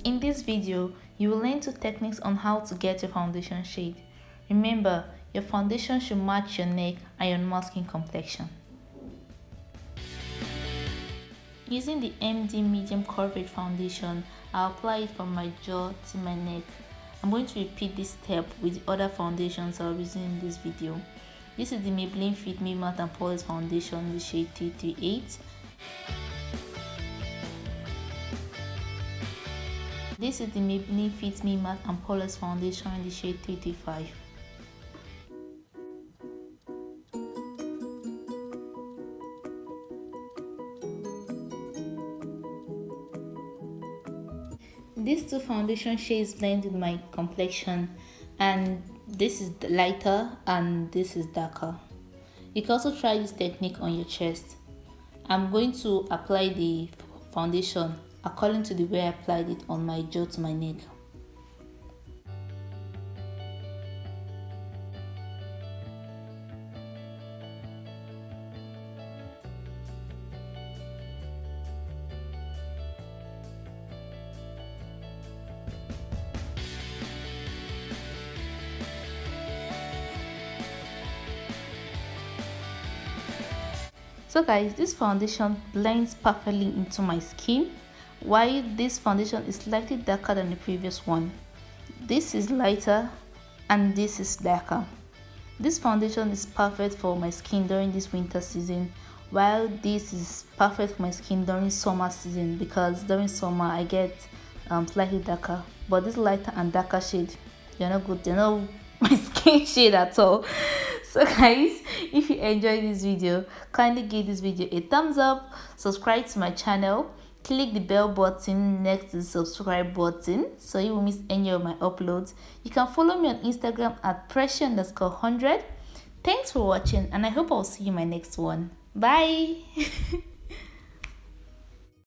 In this video, you will learn 2 techniques on how to get your foundation shade. Remember, your foundation should match your neck and your normal skin complexion. Using the MD Medium Coverage Foundation, I'll apply it from my jaw to my neck. I'm going to repeat this step with the other foundations I'll be using in this video. This is the Maybelline Fit Me Matte and Polish Foundation in the shade 338. This is the Maybelline Fit Me Matte and Polish Foundation in the shade 335. These 2 foundation shades blend with my complexion, and this is lighter and this is darker. You can also try this technique on your chest. I'm going to apply the foundation according to the way I applied it on my jaw to my neck. So guys, this foundation blends perfectly into my skin, while this foundation is slightly darker than the previous one. This is lighter and this is darker. This foundation is perfect for my skin during this winter season, while this is perfect for my skin during summer season, because during summer I get slightly darker. But this lighter and darker shade, they're not good, they're not my skin shade at all. So guys, if you enjoyed this video, kindly give this video a thumbs up, subscribe to my channel, click the bell button next to the subscribe button so you won't miss any of my uploads. You can follow me on Instagram at pressure_100. Thanks for watching, and I hope I'll see you in my next one. Bye.